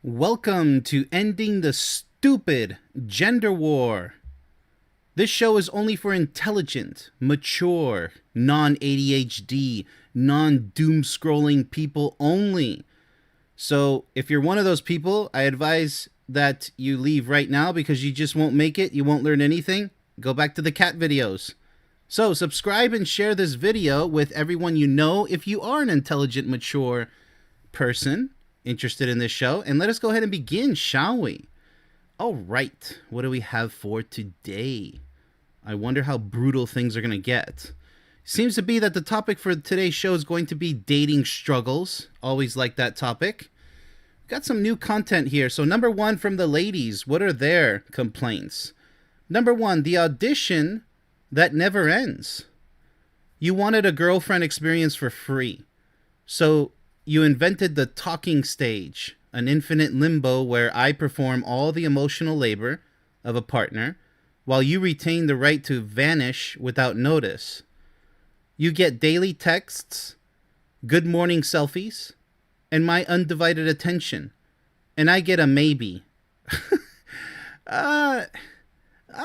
Welcome to Ending the Stupid Gender War. This show is only for intelligent, mature, non-ADHD, non-doom scrolling people only. So if you're one of those people, I advise that you leave right now because you just won't make it. You won't learn anything. Go back to the cat videos. So subscribe and share this video with everyone you know if you are an intelligent, mature person interested in this show. And let us go ahead and begin, shall we? All right, what do we have for today? I wonder how brutal things are going to get. Seems to be that the topic for today's show is going to be dating struggles. Always like that topic. Got some new content here. So number one from the ladies, what are their complaints? Number one, the audition that never ends. You wanted a girlfriend experience for free. So you invented the talking stage, an infinite limbo where I perform all the emotional labor of a partner while you retain the right to vanish without notice. You get daily texts, good morning selfies, and my undivided attention. And I get a maybe. I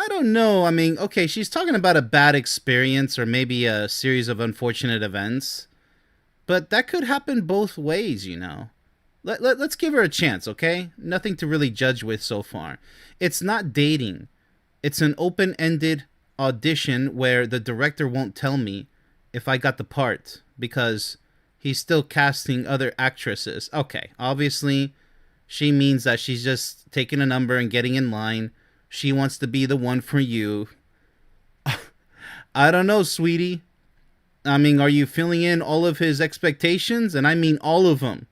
don't know. I mean, okay, she's talking about a bad experience or maybe a series of unfortunate events. But that could happen both ways, you know. Let's give her a chance, okay? Nothing to really judge with so far. It's not dating. It's an open-ended audition where the director won't tell me if I got the part because he's still casting other actresses. Okay, obviously, she means that she's just taking a number and getting in line. She wants to be the one for you. I don't know, sweetie. I mean, are you filling in all of his expectations? And I mean all of them.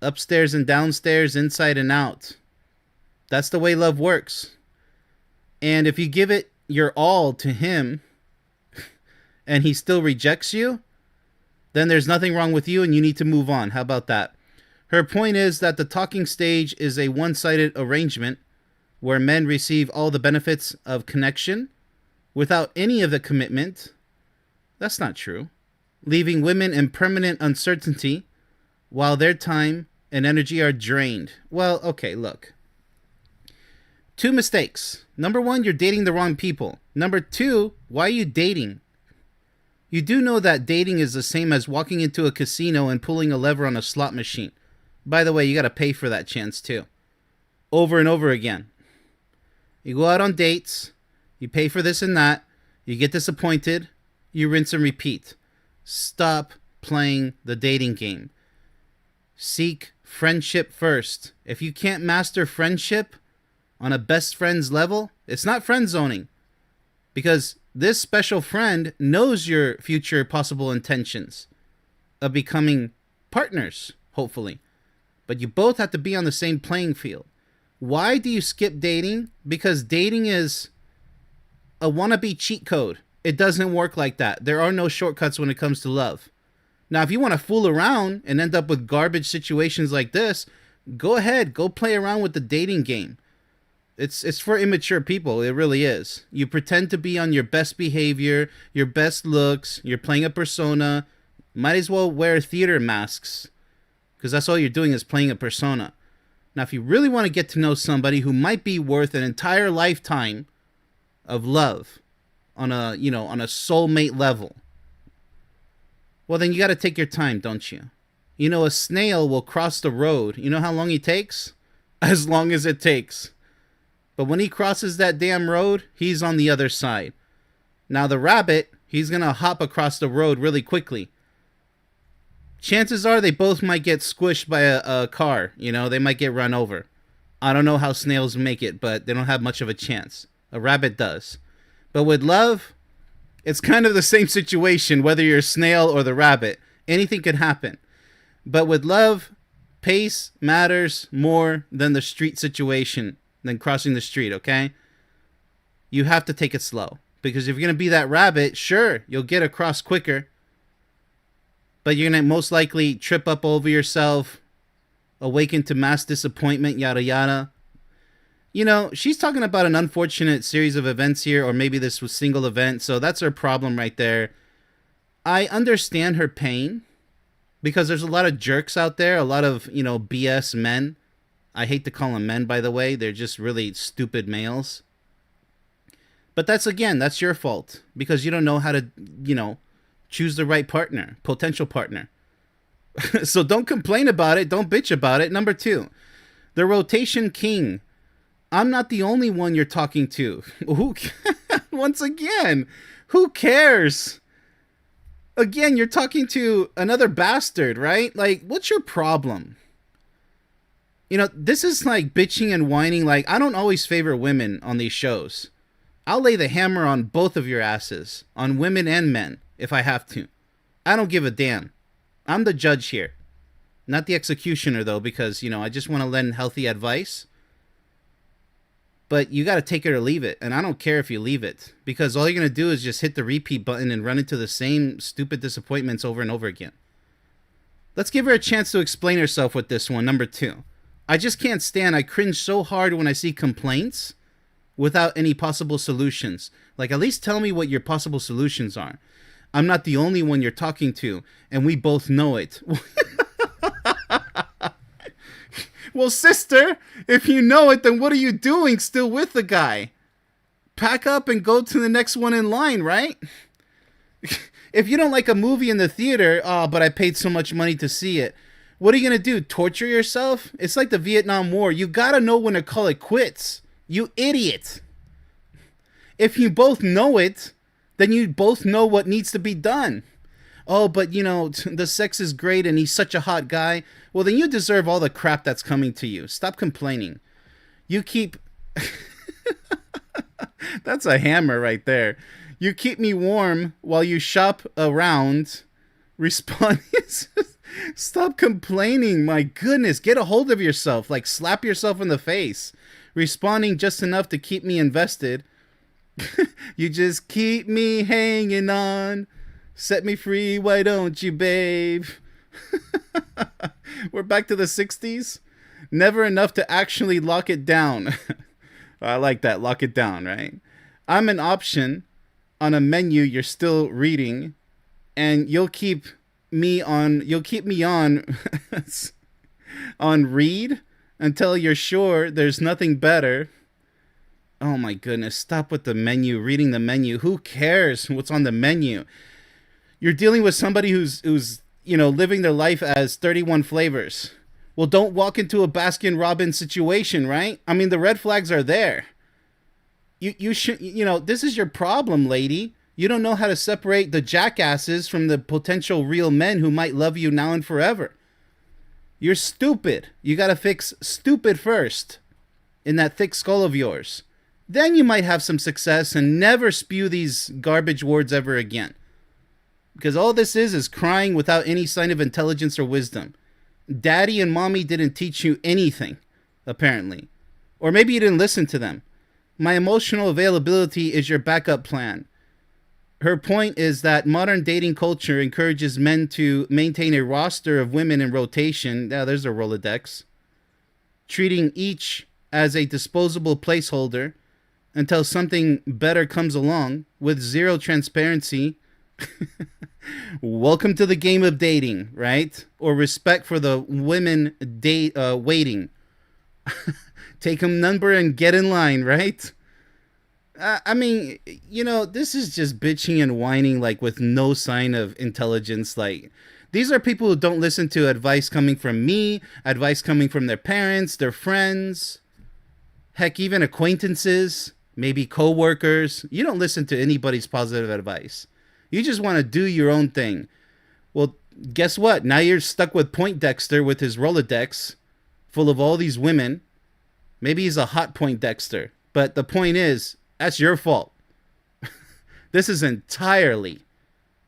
Upstairs and downstairs, inside and out. That's the way love works. And if you give it your all to him and he still rejects you, then there's nothing wrong with you and you need to move on. How about that? Her point is that the talking stage is a one-sided arrangement where men receive all the benefits of connection without any of the commitment. That's not true. Leaving women in permanent uncertainty while their time and energy are drained. Well, okay, look. Two mistakes. Number one, you're dating the wrong people. Number two, why are you dating? You do know that dating is the same as walking into a casino and pulling a lever on a slot machine. By the way, you got to pay for that chance too. Over and over again. You go out on dates, you pay for this and that, you get disappointed, you rinse and repeat. Stop playing the dating game. Seek friendship first. If you can't master friendship on a best friends level, it's not friend zoning. Because this special friend knows your future possible intentions of becoming partners, hopefully. But you both have to be on the same playing field. Why do you skip dating? Because dating is a wannabe cheat code. It doesn't work like that. There are no shortcuts when it comes to love. Now, if you want to fool around and end up with garbage situations like this, go ahead. Go play around with the dating game. It's for immature people. It really is. You pretend to be on your best behavior, your best looks. You're playing a persona. Might as well wear theater masks because that's all you're doing is playing a persona. Now, if you really want to get to know somebody who might be worth an entire lifetime of love on a soulmate level, well, then you got to take your time, don't you? You know, a snail will cross the road. You know how long he takes? As long as it takes. But when he crosses that damn road, he's on the other side. Now, the rabbit, he's going to hop across the road really quickly. Chances are they both might get squished by a car. You know, they might get run over. I don't know how snails make it, but they don't have much of a chance. A rabbit does. But with love, it's kind of the same situation, whether you're a snail or the rabbit. Anything could happen. But with love, pace matters more than the street situation, than crossing the street, okay? You have to take it slow. Because if you're going to be that rabbit, sure, you'll get across quicker. But you're going to most likely trip up over yourself, awaken to mass disappointment, yada yada. You know, she's talking about an unfortunate series of events here, or maybe this was single event, so that's her problem right there. I understand her pain, because there's a lot of jerks out there, a lot of, BS men I hate to call them men, by the way. They're just really stupid males. But that's your fault because you don't know how to, you know, choose the right partner, potential partner. So don't complain about it. Don't bitch about it. Number two, the rotation king. I'm not the only one you're talking to. Once again, who cares? Again, you're talking to another bastard, right? Like, what's your problem? You know, this is like bitching and whining. Like, I don't always favor women on these shows. I'll lay the hammer on both of your asses, on women and men, if I have to. I don't give a damn. I'm the judge here. Not the executioner, though, because, you know, I just want to lend healthy advice. But you got to take it or leave it. And I don't care if you leave it. Because all you're going to do is just hit the repeat button and run into the same stupid disappointments over and over again. Let's give her a chance to explain herself with this one. Number two. I just can't stand. I cringe so hard when I see complaints without any possible solutions. Like, at least tell me what your possible solutions are. I'm not the only one you're talking to. And we both know it. Well, sister, if you know it, then what are you doing still with the guy? Pack up and go to the next one in line, right? If you don't like a movie in the theater, but I paid so much money to see it. What are you going to do? Torture yourself? It's like the Vietnam War. You got to know when to call it quits. You idiot. If you both know it, then you both know what needs to be done. Oh, but, you know, the sex is great and he's such a hot guy. Well, then you deserve all the crap that's coming to you. Stop complaining. You keep... That's a hammer right there. You keep me warm while you shop around. Respond... Stop complaining. My goodness. Get a hold of yourself. Like, slap yourself in the face. Responding just enough to keep me invested. You just keep me hanging on. Set me free, why don't you, babe? We're back to the 60s. Never enough to actually lock it down. I like that. Lock it down, right? I'm an option on a menu you're still reading, and you'll keep me on on read until you're sure there's nothing better. Oh my goodness, stop with the menu, reading the menu. Who cares what's on the menu? You're dealing with somebody who's you know, living their life as 31 flavors. Well, don't walk into a Baskin Robbins situation, right? I mean, the red flags are there. You should, you know, this is your problem, lady. You don't know how to separate the jackasses from the potential real men who might love you now and forever. You're stupid. You got to fix stupid first in that thick skull of yours. Then you might have some success and never spew these garbage words ever again. Because all this is crying without any sign of intelligence or wisdom. Daddy and mommy didn't teach you anything, apparently. Or maybe you didn't listen to them. My emotional availability is your backup plan. Her point is that modern dating culture encourages men to maintain a roster of women in rotation. Now, there's a Rolodex. Treating each as a disposable placeholder until something better comes along with zero transparency. Welcome to the game of dating, right? Or respect for the women waiting. Take them number and get in line, right? I mean, you know, this is just bitching and whining, like, with no sign of intelligence. Like, these are people who don't listen to advice coming from me, advice coming from their parents, their friends, heck, even acquaintances, maybe co-workers. You don't listen to anybody's positive advice. You just want to do your own thing. Well, guess what? Now you're stuck with Poindexter with his Rolodex full of all these women. Maybe he's a hot Poindexter. But the point is, that's your fault. This is entirely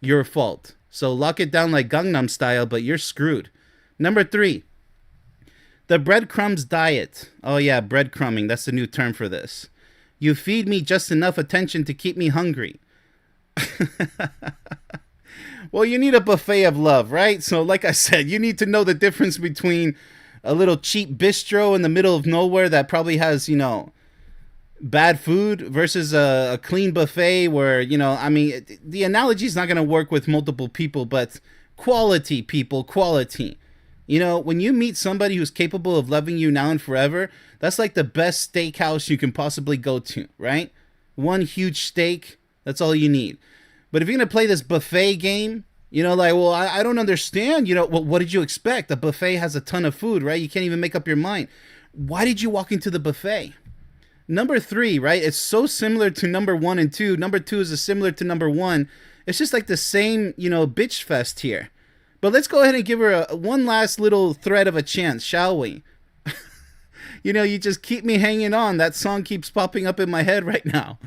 your fault. So lock it down like Gangnam Style, but you're screwed. Number 3, the breadcrumbs diet. Oh yeah, breadcrumbing. That's the new term for this. You feed me just enough attention to keep me hungry. Well, you need a buffet of love, right? So like I said, you need to know the difference between a little cheap bistro in the middle of nowhere that probably has, you know, bad food versus a clean buffet where, you know, I mean, the analogy is not going to work with multiple people, but quality people, quality. You know, when you meet somebody who's capable of loving you now and forever, that's like the best steakhouse you can possibly go to, right? One huge steak, that's all you need. But if you're going to play this buffet game, you know, like, well, I don't understand. You know, well, what did you expect? A buffet has a ton of food, right? You can't even make up your mind. Why did you walk into the buffet? Number three, right? It's so similar to number one and two. Number two is similar to number one. It's just like the same, you know, bitch fest here. But let's go ahead and give her one last little thread of a chance, shall we? You know, you just keep me hanging on. That song keeps popping up in my head right now.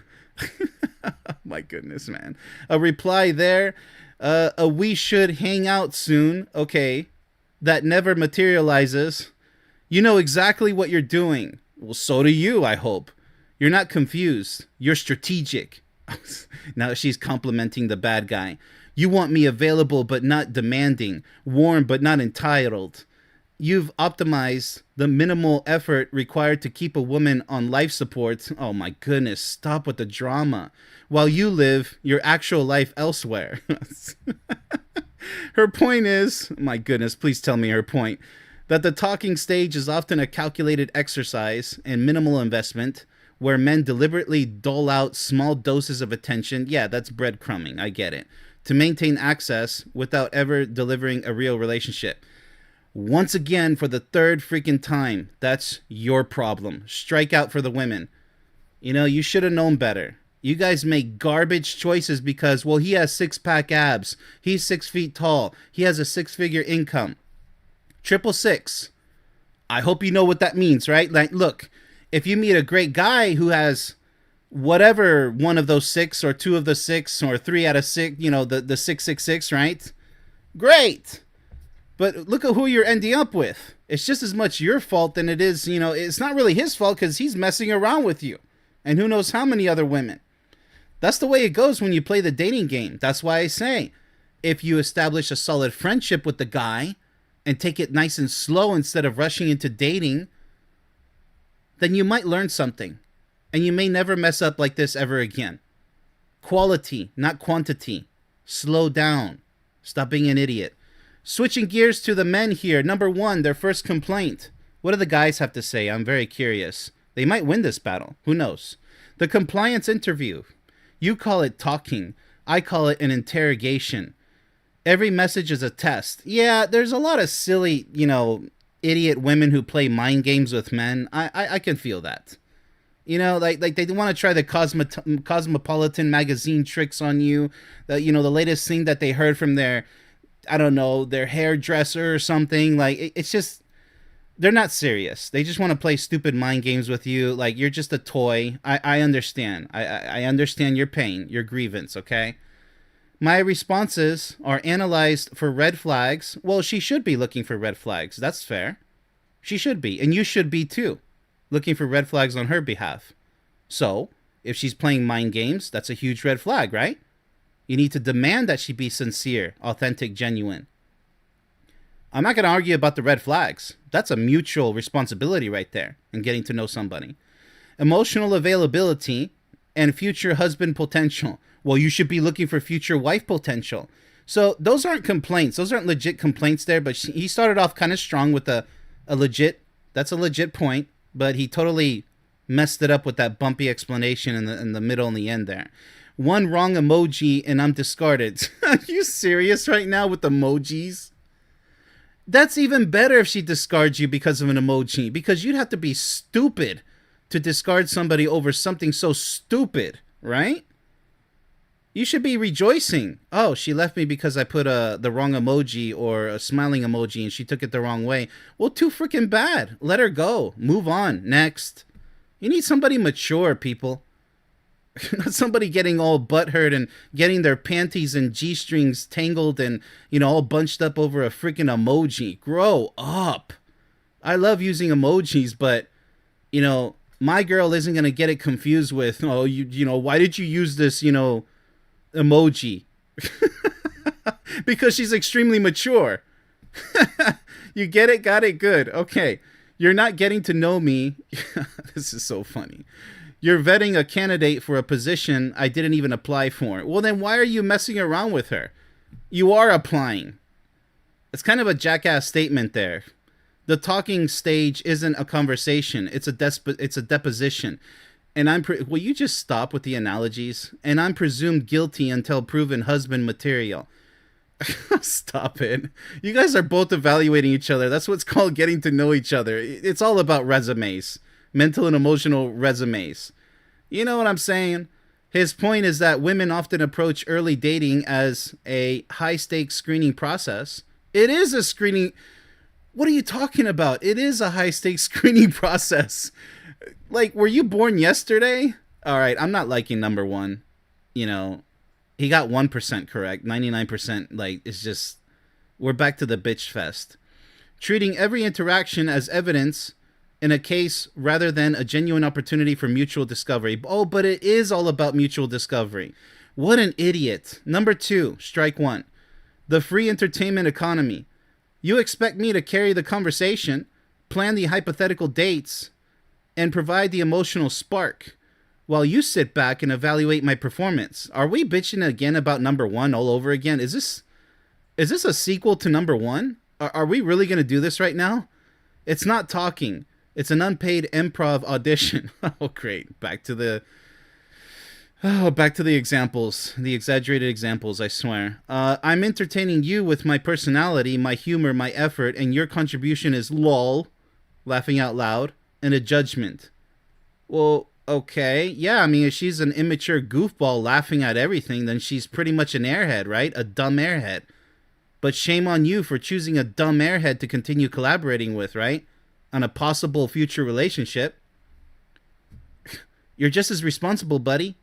My goodness, man. A reply there. A we should hang out soon. Okay. That never materializes. You know exactly what you're doing. Well, so do you, I hope. You're not confused. You're strategic. Now she's complimenting the bad guy. You want me available but not demanding, warm but not entitled. You've optimized the minimal effort required to keep a woman on life support. Oh my goodness, stop with the drama. While you live your actual life elsewhere. Her point is, my goodness, please tell me her point, that the talking stage is often a calculated exercise and minimal investment where men deliberately dole out small doses of attention. Yeah, that's breadcrumbing, I get it. To maintain access without ever delivering a real relationship. Once again, for the third freaking time, that's your problem. Strike out for the women. You know, you should have known better. You guys make garbage choices because, well, he has six-pack abs. He's 6 feet tall. He has a six-figure income. 666. I hope you know what that means, right? Like, look, if you meet a great guy who has whatever one of those six or two of the six or three out of six, you know, the 666, right? Great. But look at who you're ending up with. It's just as much your fault than it is, you know, it's not really his fault because he's messing around with you. And who knows how many other women. That's the way it goes when you play the dating game. That's why I say, if you establish a solid friendship with the guy and take it nice and slow instead of rushing into dating, then you might learn something. And you may never mess up like this ever again. Quality, not quantity. Slow down. Stop being an idiot. Switching gears to the men here. Number one, their first complaint. What do the guys have to say? I'm very curious. They might win this battle. Who knows? The compliance interview. You call it talking. I call it an interrogation. Every message is a test. Yeah, there's a lot of silly, you know, idiot women who play mind games with men. I can feel that. You know, like they want to try the Cosmopolitan magazine tricks on you. You know, the latest thing that they heard from their, I don't know, their hairdresser or something. Like, it's just, they're not serious. They just want to play stupid mind games with you. Like, you're just a toy. I understand. I understand your pain, your grievance, okay? My responses are analyzed for red flags. Well, she should be looking for red flags. That's fair. She should be. And you should be too. Looking for red flags on her behalf. So, if she's playing mind games, that's a huge red flag, right? You need to demand that she be sincere, authentic, genuine. I'm not going to argue about the red flags. That's a mutual responsibility right there in getting to know somebody. Emotional availability and future husband potential. Well, you should be looking for future wife potential. So those aren't complaints. Those aren't legit complaints there, but he started off kind of strong with a legit, that's a legit point, but he totally messed it up with that bumpy explanation in the middle and the end there. One wrong emoji and I'm discarded. Are you serious right now with emojis? That's even better if she discards you because of an emoji, because you'd have to be stupid to discard somebody over something so stupid, right? You should be rejoicing. Oh, she left me because I put the wrong emoji or a smiling emoji and she took it the wrong way. Well, too freaking bad. Let her go. Move on. Next. You need somebody mature, people. Not somebody getting all butthurt and getting their panties and G-strings tangled and, you know, all bunched up over a freaking emoji. Grow up. I love using emojis, but, you know, my girl isn't going to get it confused with, oh, you know, why did you use this, you know, emoji? Because she's extremely mature. You get it? Got it? Good. Okay. You're not getting to know me. This is so funny. You're vetting a candidate for a position I didn't even apply for. Well, then why are you messing around with her? You are applying. It's kind of a jackass statement there. The talking stage isn't a conversation. It's a deposition. And will you just stop with the analogies? And I'm presumed guilty until proven husband material. Stop it. You guys are both evaluating each other. That's what's called getting to know each other. It's all about resumes, mental and emotional resumes. You know what I'm saying? His point is that women often approach early dating as a high stakes screening process. It is a screening. What are you talking about? It is a high stakes screening process. Like, were you born yesterday? All right, I'm not liking number one. You know, he got 1% correct. 99%, like, it's just, we're back to the bitch fest. Treating every interaction as evidence in a case rather than a genuine opportunity for mutual discovery. Oh, but it is all about mutual discovery. What an idiot. Number 2, strike 1. The free entertainment economy. You expect me to carry the conversation, plan the hypothetical dates, and provide the emotional spark while you sit back and evaluate my performance. Are we bitching again about number 1 all over again? Is this a sequel to number 1? Are we really going to do this right now? It's not talking. It's an unpaid improv audition. Oh, great. Back to the examples, the exaggerated examples, I swear. I'm entertaining you with my personality, my humor, my effort, and your contribution is lol, laughing out loud, and a judgment. Well, okay. Yeah, I mean, if she's an immature goofball laughing at everything, then she's pretty much an airhead, right? A dumb airhead. But shame on you for choosing a dumb airhead to continue collaborating with, right? On a possible future relationship. You're just as responsible, buddy.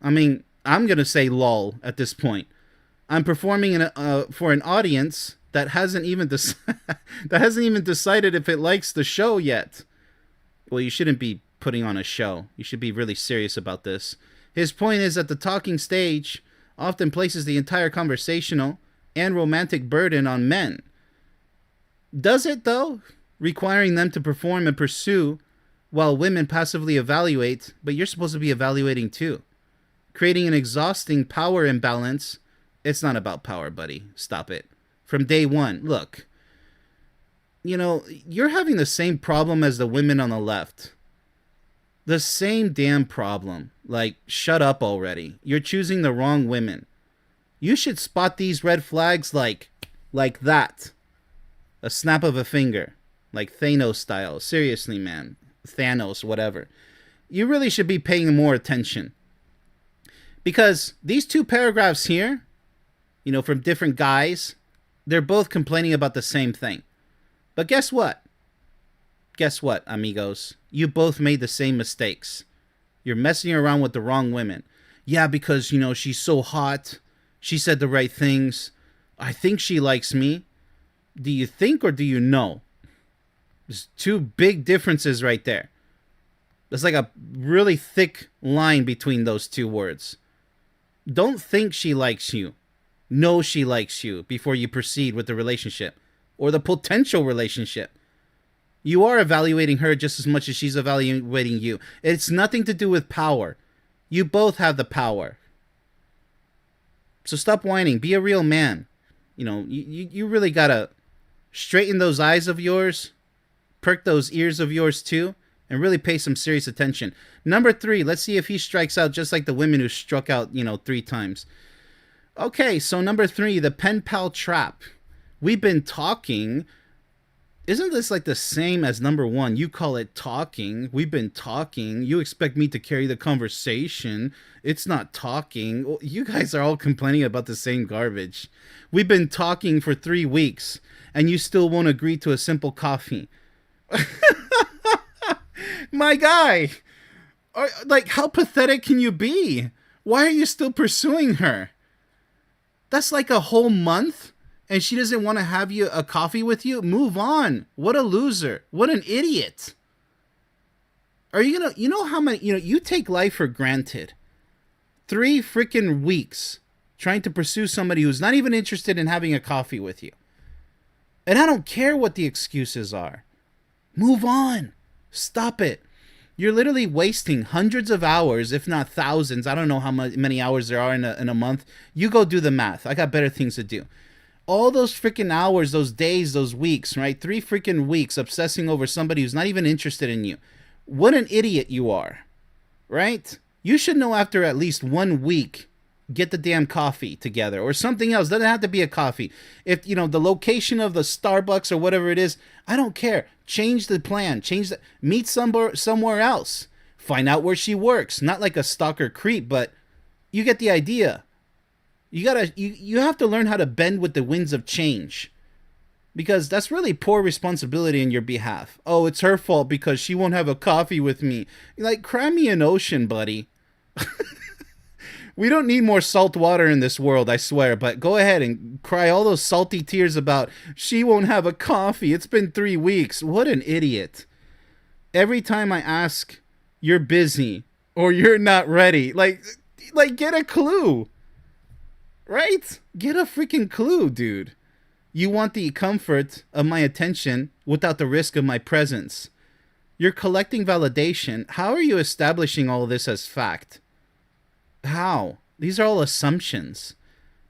I mean, I'm going to say lol at this point. I'm performing for an audience that hasn't even decided if it likes the show yet. Well, you shouldn't be putting on a show. You should be really serious about this. His point is that the talking stage often places the entire conversational and romantic burden on men. Does it, though? Requiring them to perform and pursue while women passively evaluate, but you're supposed to be evaluating too. Creating an exhausting power imbalance. It's not about power, buddy. Stop it. From day one, look, you know, you're having the same problem as the women on the left. The same damn problem. Like, shut up already. You're choosing the wrong women. You should spot these red flags like that. A snap of a finger. Like Thanos style. Seriously, man. Thanos, whatever. You really should be paying more attention. Because these 2 paragraphs here, you know, from different guys, they're both complaining about the same thing. But guess what? Guess what, amigos? You both made the same mistakes. You're messing around with the wrong women. Yeah, because, you know, she's so hot. She said the right things. I think she likes me. Do you think or do you know? There's 2 big differences right there. There's like a really thick line between those 2 words. Don't think she likes you. Know she likes you before you proceed with the relationship or the potential relationship. You are evaluating her just as much as she's evaluating you. It's nothing to do with power. You both have the power. So stop whining. Be a real man. You know, you really gotta straighten those eyes of yours, perk those ears of yours too, and really pay some serious attention. Number 3, let's see if he strikes out just like the women who struck out, 3 times. Okay, so number 3, the pen pal trap. We've been talking. Isn't this like the same as number 1? You call it talking. We've been talking. You expect me to carry the conversation. It's not talking. Well, you guys are all complaining about the same garbage. We've been talking for 3 weeks, and you still won't agree to a simple coffee. My guy, like, how pathetic can you be? Why are you still pursuing her? That's like a whole month, and she doesn't want to have a coffee with you? Move on. What a loser. What an idiot. Are you gonna, how many, you take life for granted. 3 freaking weeks trying to pursue somebody who's not even interested in having a coffee with you. And I don't care what the excuses are. Move on. Stop it. You're literally wasting hundreds of hours, if not thousands. I don't know how many hours there are in a month. You go do the math. I got better things to do. All those freaking hours, those days, those weeks, right? 3 freaking weeks obsessing over somebody who's not even interested in you. What an idiot you are, right? You should know after at least 1 week, get the damn coffee together or something else. Doesn't have to be a coffee. If, the location of the Starbucks or whatever it is, I don't care. Change the plan. Meet somewhere else. Find out where she works. Not like a stalker creep, but you get the idea. You have to learn how to bend with the winds of change, because that's really poor responsibility in your behalf. Oh, it's her fault because she won't have a coffee with me. Like, cry me an ocean, buddy. We don't need more salt water in this world, I swear, but go ahead and cry all those salty tears about she won't have a coffee. It's been 3 weeks. What an idiot. Every time I ask, you're busy or you're not ready. Like get a clue. Right? Get a freaking clue, dude. You want the comfort of my attention without the risk of my presence. You're collecting validation. How are you establishing all this as fact? How? These are all assumptions.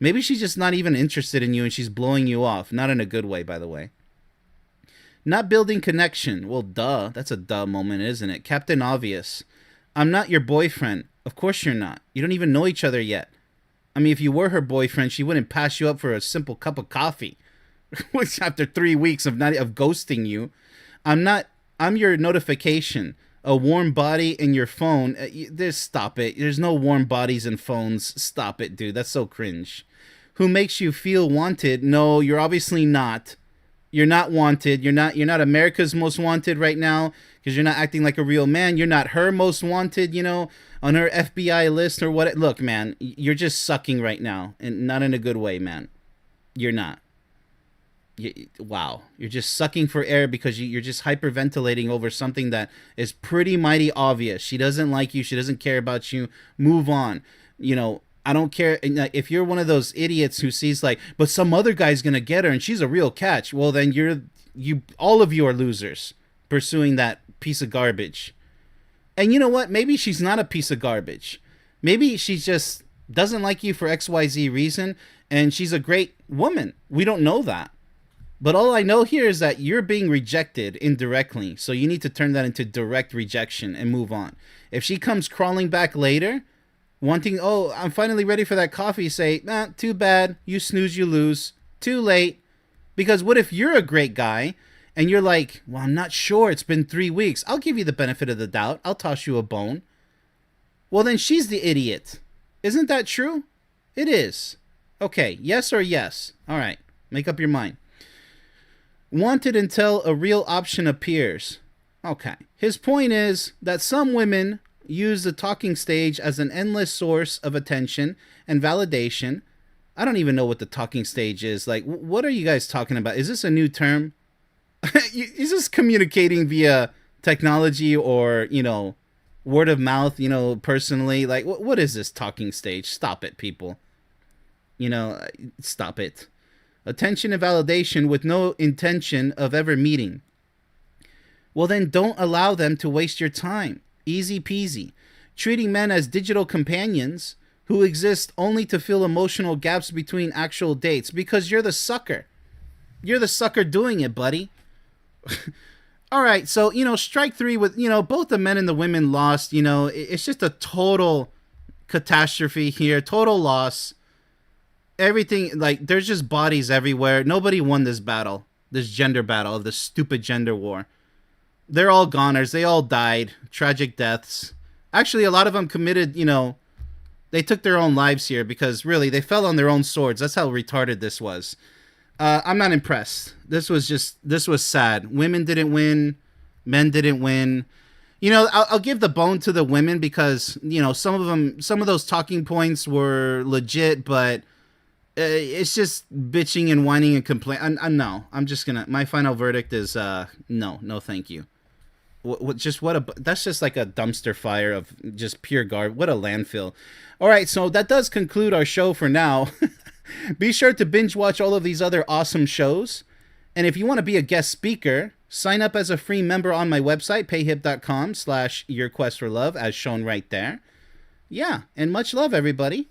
Maybe she's just not even interested in you and she's blowing you off. Not in a good way, by the way. Not building connection. Well, duh. That's a duh moment, isn't it? Captain Obvious. I'm not your boyfriend. Of course you're not. You don't even know each other yet. I mean, if you were her boyfriend, she wouldn't pass you up for a simple cup of coffee. Which after 3 weeks of ghosting you. I'm your notification. A warm body in your phone. Stop it. There's no warm bodies in phones. Stop it, dude. That's so cringe. Who makes you feel wanted? No, you're obviously not. You're not wanted. You're not America's most wanted right now because you're not acting like a real man. You're not her most wanted, on her FBI list or what. Look, man, you're just sucking right now, and not in a good way, man. You're not. Wow. You're just sucking for air because you're just hyperventilating over something that is pretty mighty obvious. She doesn't like you. She doesn't care about you. Move on. I don't care if you're one of those idiots who sees but some other guy's going to get her and she's a real catch. Well, then all of you are losers pursuing that piece of garbage. And you know what? Maybe she's not a piece of garbage. Maybe she just doesn't like you for XYZ reason and she's a great woman. We don't know that. But all I know here is that you're being rejected indirectly. So you need to turn that into direct rejection and move on. If she comes crawling back later, wanting, oh, I'm finally ready for that coffee, say, nah, too bad. You snooze, you lose. Too late. Because what if you're a great guy and you're like, well, I'm not sure. It's been 3 weeks. I'll give you the benefit of the doubt. I'll toss you a bone. Well, then she's the idiot. Isn't that true? It is. Okay, yes or yes. All right, make up your mind. Wanted until a real option appears. Okay. His point is that some women use the talking stage as an endless source of attention and validation. I don't even know what the talking stage is. What are you guys talking about? Is this a new term? Is this communicating via technology or, word of mouth, personally? What is this talking stage? Stop it, people. Stop it. Attention and validation with no intention of ever meeting. Well, then don't allow them to waste your time. Easy peasy. Treating men as digital companions who exist only to fill emotional gaps between actual dates because you're the sucker. You're the sucker doing it, buddy. All right, so, strike three with, both the men and the women lost. It's just a total catastrophe here, total loss. Everything, there's just bodies everywhere. Nobody won this battle, this gender battle of this stupid gender war. They're all goners. They all died. Tragic deaths. Actually, a lot of them committed, they took their own lives here because really they fell on their own swords. That's how retarded this was. I'm not impressed. This was sad. Women didn't win. Men didn't win. I'll give the bone to the women because, some of those talking points were legit, but it's just bitching and whining and complaining. No, I'm just gonna. My final verdict is no, thank you. That's just like a dumpster fire of just pure garbage. What a landfill. All right, so that does conclude our show for now. Be sure to binge watch all of these other awesome shows, and if you want to be a guest speaker, sign up as a free member on my website, payhip.com/yourquestforlove, as shown right there. Yeah, and much love, everybody.